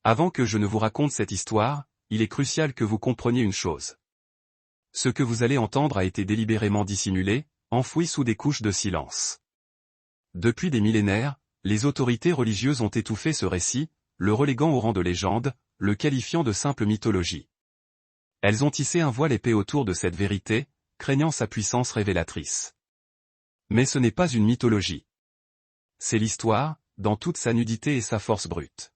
Avant que je ne vous raconte cette histoire, il est crucial que vous compreniez une chose. Ce que vous allez entendre a été délibérément dissimulé, enfoui sous des couches de silence. Depuis des millénaires, les autorités religieuses ont étouffé ce récit, le reléguant au rang de légende, le qualifiant de simple mythologie. Elles ont tissé un voile épais autour de cette vérité, craignant sa puissance révélatrice. Mais ce n'est pas une mythologie. C'est l'histoire, dans toute sa nudité et sa force brute.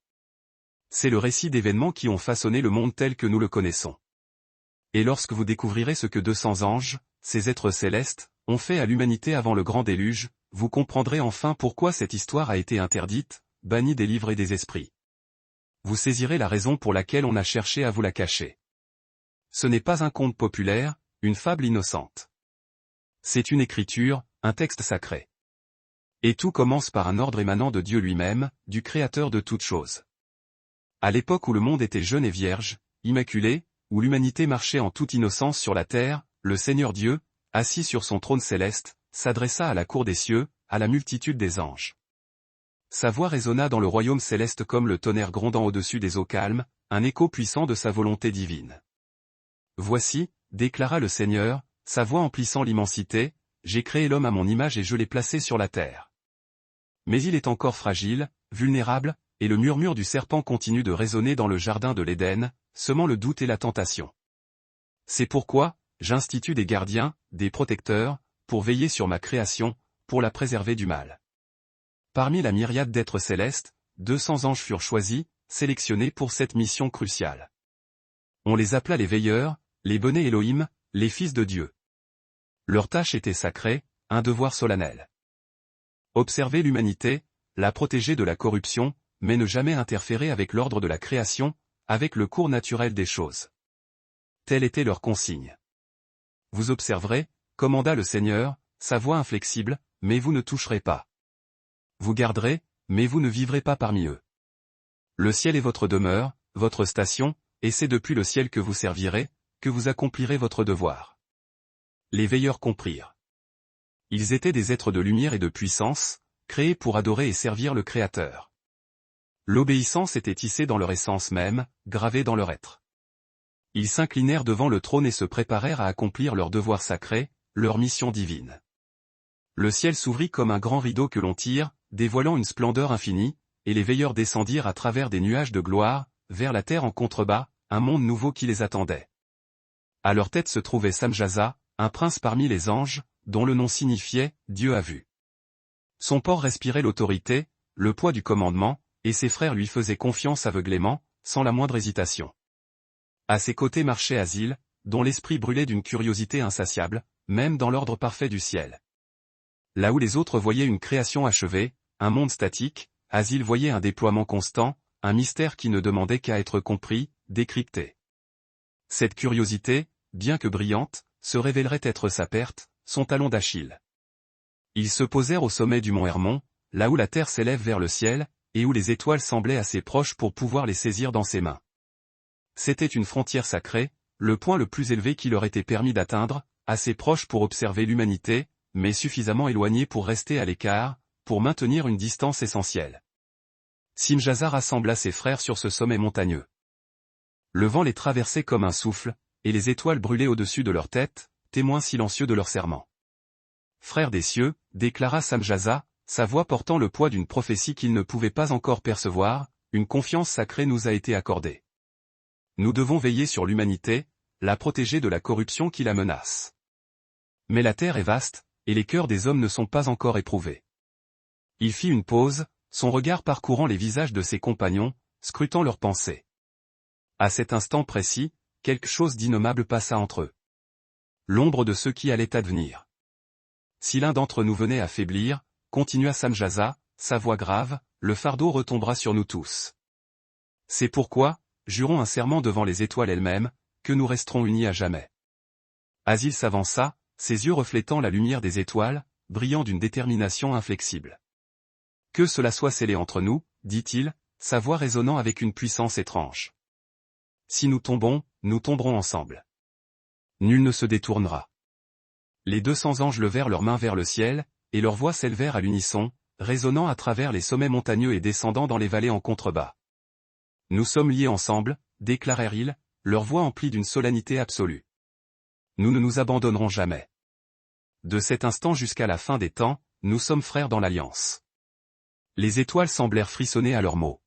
C'est le récit d'événements qui ont façonné le monde tel que nous le connaissons. Et lorsque vous découvrirez ce que 200 anges, ces êtres célestes, ont fait à l'humanité avant le grand déluge, vous comprendrez enfin pourquoi cette histoire a été interdite, bannie des livres et des esprits. Vous saisirez la raison pour laquelle on a cherché à vous la cacher. Ce n'est pas un conte populaire, une fable innocente. C'est une écriture, un texte sacré. Et tout commence par un ordre émanant de Dieu lui-même, du Créateur de toutes choses. À l'époque où le monde était jeune et vierge, immaculé, où l'humanité marchait en toute innocence sur la terre, le Seigneur Dieu, assis sur son trône céleste, s'adressa à la cour des cieux, à la multitude des anges. Sa voix résonna dans le royaume céleste comme le tonnerre grondant au-dessus des eaux calmes, un écho puissant de sa volonté divine. « Voici, déclara le Seigneur, sa voix emplissant l'immensité, j'ai créé l'homme à mon image et je l'ai placé sur la terre. Mais il est encore fragile, vulnérable, et le murmure du serpent continue de résonner dans le jardin de l'Éden, semant le doute et la tentation. C'est pourquoi, j'institue des gardiens, des protecteurs, pour veiller sur ma création, pour la préserver du mal. » Parmi la myriade d'êtres célestes, 200 anges furent choisis, sélectionnés pour cette mission cruciale. On les appela les veilleurs, les Bnei Elohim, les fils de Dieu. Leur tâche était sacrée, un devoir solennel. Observer l'humanité, la protéger de la corruption, mais ne jamais interférer avec l'ordre de la création, avec le cours naturel des choses. Telle était leur consigne. Vous observerez, commanda le Seigneur, sa voix inflexible, mais vous ne toucherez pas. Vous garderez, mais vous ne vivrez pas parmi eux. Le ciel est votre demeure, votre station, et c'est depuis le ciel que vous servirez, que vous accomplirez votre devoir. Les veilleurs comprirent. Ils étaient des êtres de lumière et de puissance, créés pour adorer et servir le Créateur. L'obéissance était tissée dans leur essence même, gravée dans leur être. Ils s'inclinèrent devant le trône et se préparèrent à accomplir leur devoir sacré, leur mission divine. Le ciel s'ouvrit comme un grand rideau que l'on tire, dévoilant une splendeur infinie, et les veilleurs descendirent à travers des nuages de gloire, vers la terre en contrebas, un monde nouveau qui les attendait. À leur tête se trouvait Samjaza, un prince parmi les anges, dont le nom signifiait « Dieu a vu ». Son port respirait l'autorité, le poids du commandement, et ses frères lui faisaient confiance aveuglément, sans la moindre hésitation. À ses côtés marchait Azil, dont l'esprit brûlait d'une curiosité insatiable, même dans l'ordre parfait du ciel. Là où les autres voyaient une création achevée, un monde statique, Azil voyait un déploiement constant, un mystère qui ne demandait qu'à être compris, décrypté. Cette curiosité, bien que brillante, se révélerait être sa perte, son talon d'Achille. Ils se posèrent au sommet du mont Hermon, là où la terre s'élève vers le ciel, et où les étoiles semblaient assez proches pour pouvoir les saisir dans ses mains. C'était une frontière sacrée, le point le plus élevé qui leur était permis d'atteindre, assez proche pour observer l'humanité, mais suffisamment éloigné pour rester à l'écart, pour maintenir une distance essentielle. Simjaza rassembla ses frères sur ce sommet montagneux. Le vent les traversait comme un souffle, et les étoiles brûlaient au-dessus de leur tête, témoins silencieux de leur serment. « Frères des cieux », déclara Samjaza, sa voix portant le poids d'une prophétie qu'ils ne pouvaient pas encore percevoir, une confiance sacrée nous a été accordée. Nous devons veiller sur l'humanité, la protéger de la corruption qui la menace. Mais la terre est vaste, et les cœurs des hommes ne sont pas encore éprouvés. Il fit une pause, son regard parcourant les visages de ses compagnons, scrutant leurs pensées. À cet instant précis, quelque chose d'innommable passa entre eux. L'ombre de ce qui allait advenir. Si l'un d'entre nous venait à faiblir, continua Samjaza, sa voix grave, le fardeau retombera sur nous tous. C'est pourquoi, jurons un serment devant les étoiles elles-mêmes, que nous resterons unis à jamais. Azil s'avança, ses yeux reflétant la lumière des étoiles, brillant d'une détermination inflexible. Que cela soit scellé entre nous, dit-il, sa voix résonnant avec une puissance étrange. Si nous tombons, nous tomberons ensemble. Nul ne se détournera. Les 200 anges levèrent leurs mains vers le ciel, et leurs voix s'élevèrent à l'unisson, résonnant à travers les sommets montagneux et descendant dans les vallées en contrebas. Nous sommes liés ensemble, déclarèrent-ils, leur voix emplie d'une solennité absolue. Nous ne nous abandonnerons jamais. De cet instant jusqu'à la fin des temps, nous sommes frères dans l'alliance. Les étoiles semblèrent frissonner à leurs mots.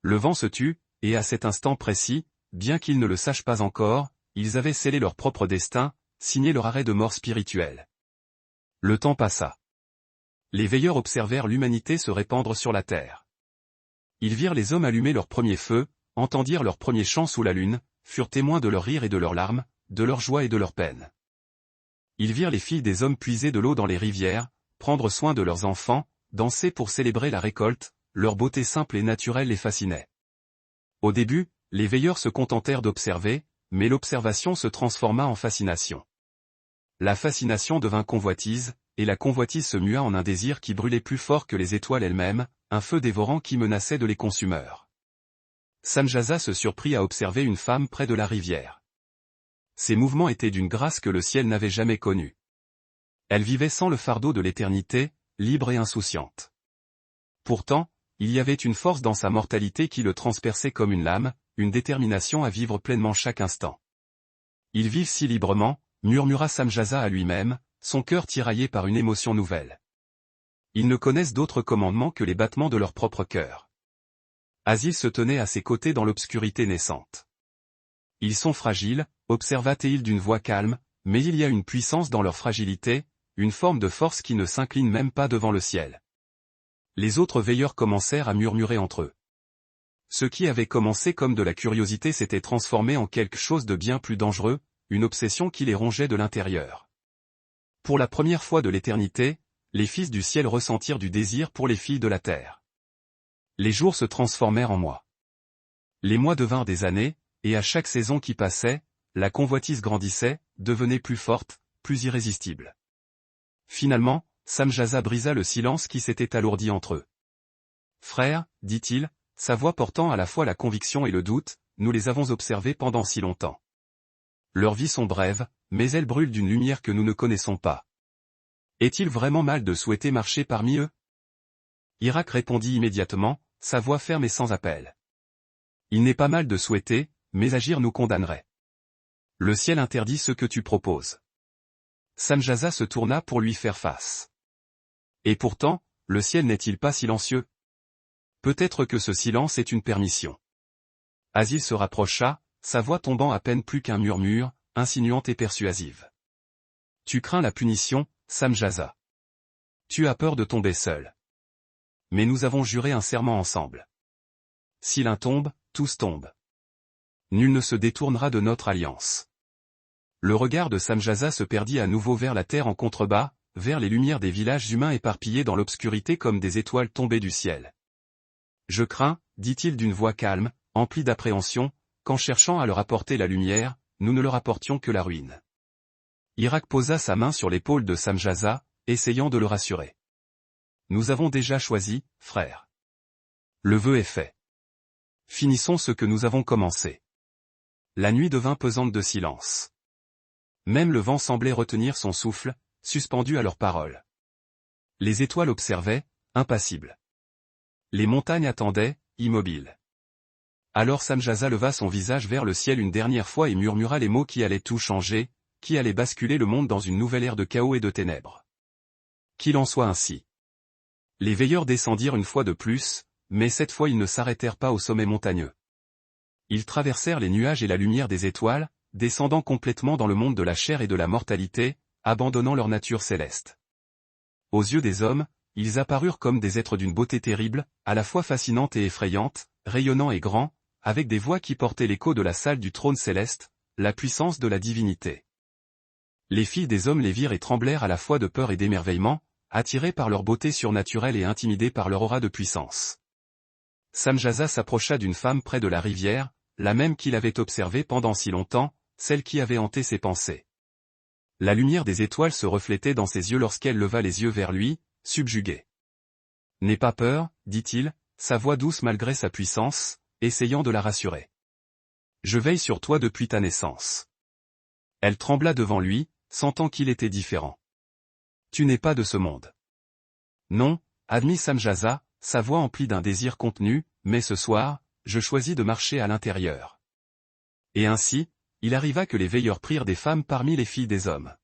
Le vent se tut, et à cet instant précis, bien qu'ils ne le sachent pas encore, ils avaient scellé leur propre destin, signé leur arrêt de mort spirituelle. Le temps passa. Les veilleurs observèrent l'humanité se répandre sur la terre. Ils virent les hommes allumer leur premier feu, entendirent leur premier chant sous la lune, furent témoins de leurs rires et de leurs larmes, de leur joie et de leur peine. Ils virent les filles des hommes puiser de l'eau dans les rivières, prendre soin de leurs enfants, danser pour célébrer la récolte, leur beauté simple et naturelle les fascinait. Au début, les veilleurs se contentèrent d'observer, mais l'observation se transforma en fascination. La fascination devint convoitise, et la convoitise se mua en un désir qui brûlait plus fort que les étoiles elles-mêmes, un feu dévorant qui menaçait de les consumer. Samjaza se surprit à observer une femme près de la rivière. Ses mouvements étaient d'une grâce que le ciel n'avait jamais connue. Elle vivait sans le fardeau de l'éternité, libre et insouciante. Pourtant, il y avait une force dans sa mortalité qui le transperçait comme une lame, une détermination à vivre pleinement chaque instant. Ils vivent si librement, murmura Samjaza à lui-même, son cœur tiraillé par une émotion nouvelle. Ils ne connaissent d'autre commandement que les battements de leur propre cœur. Azil se tenait à ses côtés dans l'obscurité naissante. Ils sont fragiles, observa Théil d'une voix calme, mais il y a une puissance dans leur fragilité, une forme de force qui ne s'incline même pas devant le ciel. Les autres veilleurs commencèrent à murmurer entre eux. Ce qui avait commencé comme de la curiosité s'était transformé en quelque chose de bien plus dangereux, une obsession qui les rongeait de l'intérieur. Pour la première fois de l'éternité, les fils du ciel ressentirent du désir pour les filles de la terre. Les jours se transformèrent en mois. Les mois devinrent des années, et à chaque saison qui passait, la convoitise grandissait, devenait plus forte, plus irrésistible. Finalement, Samjaza brisa le silence qui s'était alourdi entre eux. « Frère, dit-il, sa voix portant à la fois la conviction et le doute, nous les avons observés pendant si longtemps. Leurs vies sont brèves, mais elles brûlent d'une lumière que nous ne connaissons pas. Est-il vraiment mal de souhaiter marcher parmi eux ?» Irak répondit immédiatement, sa voix ferme et sans appel. « Il n'est pas mal de souhaiter, mais agir nous condamnerait. Le ciel interdit ce que tu proposes. » Samjaza se tourna pour lui faire face. Et pourtant, le ciel n'est-il pas silencieux? Peut-être que ce silence est une permission. Azil se rapprocha, sa voix tombant à peine plus qu'un murmure, insinuante et persuasive. Tu crains la punition, Samjaza. Tu as peur de tomber seul. Mais nous avons juré un serment ensemble. Si l'un tombe, tous tombent. Nul ne se détournera de notre alliance. Le regard de Samjaza se perdit à nouveau vers la terre en contrebas, vers les lumières des villages humains éparpillés dans l'obscurité comme des étoiles tombées du ciel. Je crains, dit-il d'une voix calme, emplie d'appréhension, qu'en cherchant à leur apporter la lumière, nous ne leur apportions que la ruine. Irak posa sa main sur l'épaule de Samjaza, essayant de le rassurer. Nous avons déjà choisi, frère. Le vœu est fait. Finissons ce que nous avons commencé. La nuit devint pesante de silence. Même le vent semblait retenir son souffle, suspendu à leurs paroles. Les étoiles observaient, impassibles. Les montagnes attendaient, immobiles. Alors Samjaza leva son visage vers le ciel une dernière fois et murmura les mots qui allaient tout changer, qui allaient basculer le monde dans une nouvelle ère de chaos et de ténèbres. Qu'il en soit ainsi. Les veilleurs descendirent une fois de plus, mais cette fois ils ne s'arrêtèrent pas au sommet montagneux. Ils traversèrent les nuages et la lumière des étoiles, descendant complètement dans le monde de la chair et de la mortalité, abandonnant leur nature céleste. Aux yeux des hommes, ils apparurent comme des êtres d'une beauté terrible, à la fois fascinante et effrayante, rayonnants et grands, avec des voix qui portaient l'écho de la salle du trône céleste, la puissance de la divinité. Les filles des hommes les virent et tremblèrent à la fois de peur et d'émerveillement, attirées par leur beauté surnaturelle et intimidées par leur aura de puissance. Samjaza s'approcha d'une femme près de la rivière, la même qu'il avait observée pendant si longtemps, celle qui avait hanté ses pensées. La lumière des étoiles se reflétait dans ses yeux lorsqu'elle leva les yeux vers lui, subjuguée. « N'aie pas peur, dit-il, sa voix douce malgré sa puissance, essayant de la rassurer. Je veille sur toi depuis ta naissance. Elle trembla devant lui, sentant qu'il était différent. Tu n'es pas de ce monde. Non, admit Samjaza, sa voix emplie d'un désir contenu, mais ce soir, je choisis de marcher à l'intérieur. Et ainsi, il arriva que les veilleurs prirent des femmes parmi les filles des hommes.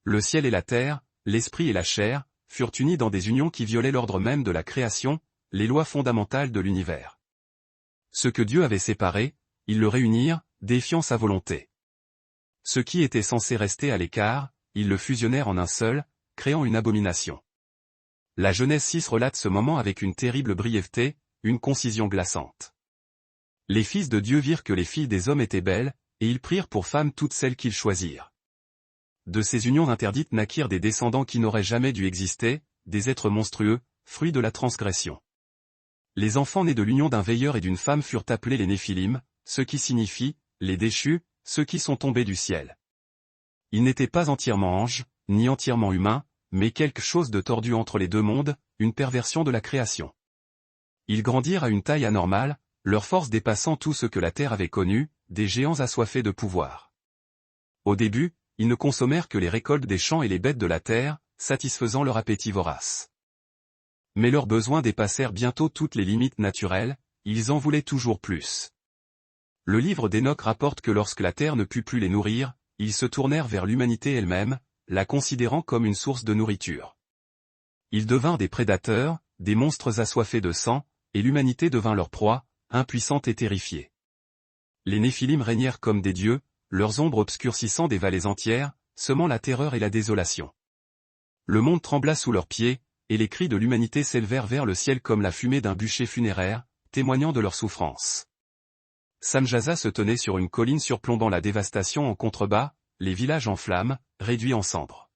Le ciel et la terre, l'esprit et la chair, furent unis dans des unions qui violaient l'ordre même de la création, les lois fondamentales de l'univers. Ce que Dieu avait séparé, ils le réunirent, défiant sa volonté. Ce qui était censé rester à l'écart, ils le fusionnèrent en un seul, créant une abomination. La Genèse 6 relate ce moment avec une terrible brièveté, une concision glaçante. Les fils de Dieu virent que les filles des hommes étaient belles, et ils prirent pour femmes toutes celles qu'ils choisirent. De ces unions interdites naquirent des descendants qui n'auraient jamais dû exister, des êtres monstrueux, fruits de la transgression. Les enfants nés de l'union d'un veilleur et d'une femme furent appelés les Néphilim, ce qui signifie, les déchus, ceux qui sont tombés du ciel. Ils n'étaient pas entièrement anges, ni entièrement humains, mais quelque chose de tordu entre les deux mondes, une perversion de la création. Ils grandirent à une taille anormale, leur force dépassant tout ce que la terre avait connu, des géants assoiffés de pouvoir. Au début, ils ne consommèrent que les récoltes des champs et les bêtes de la terre, satisfaisant leur appétit vorace. Mais leurs besoins dépassèrent bientôt toutes les limites naturelles, ils en voulaient toujours plus. Le livre d'Hénoch rapporte que lorsque la terre ne put plus les nourrir, ils se tournèrent vers l'humanité elle-même, la considérant comme une source de nourriture. Ils devinrent des prédateurs, des monstres assoiffés de sang, et l'humanité devint leur proie, impuissante et terrifiée. Les Néphilim régnèrent comme des dieux, leurs ombres obscurcissant des vallées entières, semant la terreur et la désolation. Le monde trembla sous leurs pieds, et les cris de l'humanité s'élevèrent vers le ciel comme la fumée d'un bûcher funéraire, témoignant de leur souffrance. Samjaza se tenait sur une colline surplombant la dévastation en contrebas, les villages en flammes, réduits en cendres.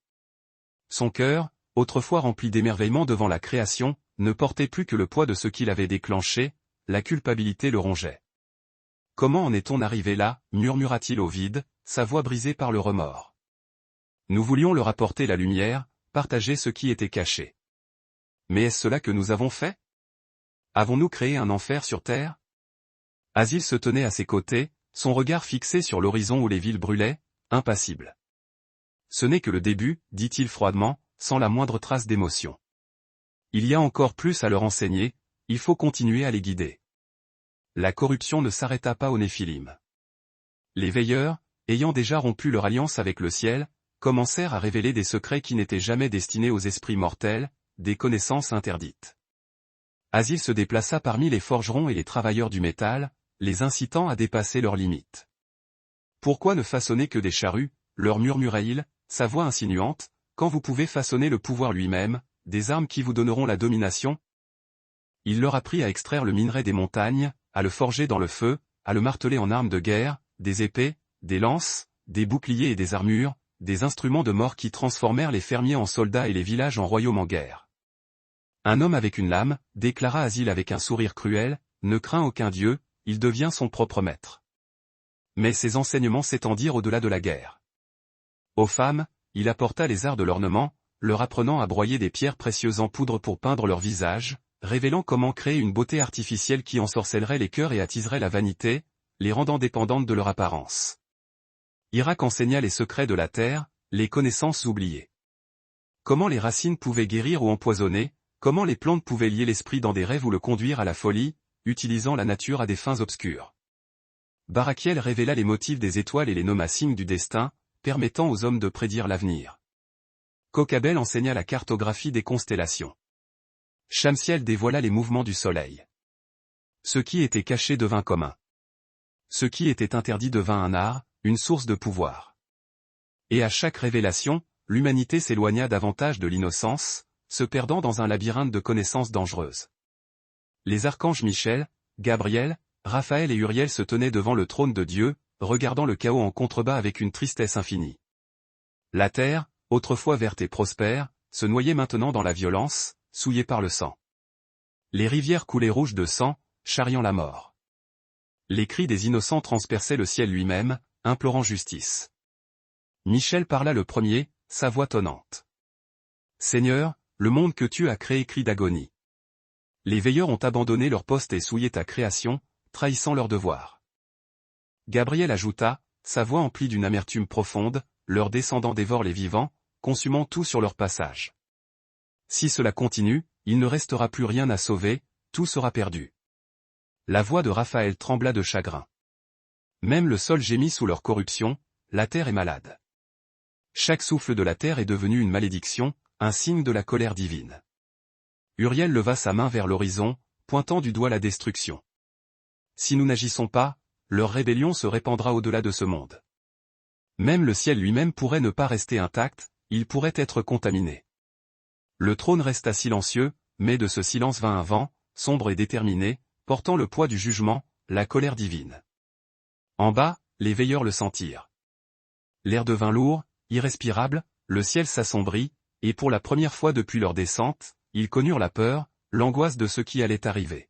Son cœur, autrefois rempli d'émerveillement devant la création, ne portait plus que le poids de ce qu'il avait déclenché, la culpabilité le rongeait. « Comment en est-on arrivé là » murmura-t-il au vide, sa voix brisée par le remords. Nous voulions leur apporter la lumière, partager ce qui était caché. Mais est-ce cela que nous avons fait? Avons-nous créé un enfer sur terre? Azil se tenait à ses côtés, son regard fixé sur l'horizon où les villes brûlaient, impassible. Ce n'est que le début, dit-il froidement, sans la moindre trace d'émotion. Il y a encore plus à leur enseigner, il faut continuer à les guider. La corruption ne s'arrêta pas aux Néphilim. Les veilleurs, ayant déjà rompu leur alliance avec le ciel, commencèrent à révéler des secrets qui n'étaient jamais destinés aux esprits mortels, des connaissances interdites. Azil se déplaça parmi les forgerons et les travailleurs du métal, les incitant à dépasser leurs limites. Pourquoi ne façonner que des charrues, leur murmurait-il, sa voix insinuante, quand vous pouvez façonner le pouvoir lui-même, des armes qui vous donneront la domination? Il leur apprit à extraire le minerai des montagnes, à le forger dans le feu, à le marteler en armes de guerre, des épées, des lances, des boucliers et des armures, des instruments de mort qui transformèrent les fermiers en soldats et les villages en royaumes en guerre. Un homme avec une lame, déclara Azil avec un sourire cruel, ne craint aucun dieu, il devient son propre maître. Mais ses enseignements s'étendirent au-delà de la guerre. Aux femmes, il apporta les arts de l'ornement, leur apprenant à broyer des pierres précieuses en poudre pour peindre leur visage, révélant comment créer une beauté artificielle qui ensorcellerait les cœurs et attiserait la vanité, les rendant dépendantes de leur apparence. Irak enseigna les secrets de la terre, les connaissances oubliées. Comment les racines pouvaient guérir ou empoisonner, comment les plantes pouvaient lier l'esprit dans des rêves ou le conduire à la folie, utilisant la nature à des fins obscures. Barakiel révéla les motifs des étoiles et les nomma signes du destin, permettant aux hommes de prédire l'avenir. Kokabel enseigna la cartographie des constellations. Shamsiel dévoila les mouvements du soleil. Ce qui était caché devint commun. Ce qui était interdit devint un art, une source de pouvoir. Et à chaque révélation, l'humanité s'éloigna davantage de l'innocence, se perdant dans un labyrinthe de connaissances dangereuses. Les archanges Michel, Gabriel, Raphaël et Uriel se tenaient devant le trône de Dieu, regardant le chaos en contrebas avec une tristesse infinie. La terre, autrefois verte et prospère, se noyait maintenant dans la violence, souillée par le sang. Les rivières coulaient rouges de sang, charriant la mort. Les cris des innocents transperçaient le ciel lui-même, implorant justice. Michel parla le premier, sa voix tonnante. Seigneur, le monde que tu as créé crie d'agonie. Les veilleurs ont abandonné leur poste et souillé ta création, trahissant leur devoir. Gabriel ajouta, sa voix emplie d'une amertume profonde, leurs descendants dévorent les vivants, consumant tout sur leur passage. Si cela continue, il ne restera plus rien à sauver, tout sera perdu. La voix de Raphaël trembla de chagrin. Même le sol gémit sous leur corruption, la terre est malade. Chaque souffle de la terre est devenu une malédiction, un signe de la colère divine. Uriel leva sa main vers l'horizon, pointant du doigt la destruction. Si nous n'agissons pas, leur rébellion se répandra au-delà de ce monde. Même le ciel lui-même pourrait ne pas rester intact, il pourrait être contaminé. Le trône resta silencieux, mais de ce silence vint un vent, sombre et déterminé, portant le poids du jugement, la colère divine. En bas, les veilleurs le sentirent. L'air devint lourd, irrespirable, le ciel s'assombrit, et pour la première fois depuis leur descente, ils connurent la peur, l'angoisse de ce qui allait arriver.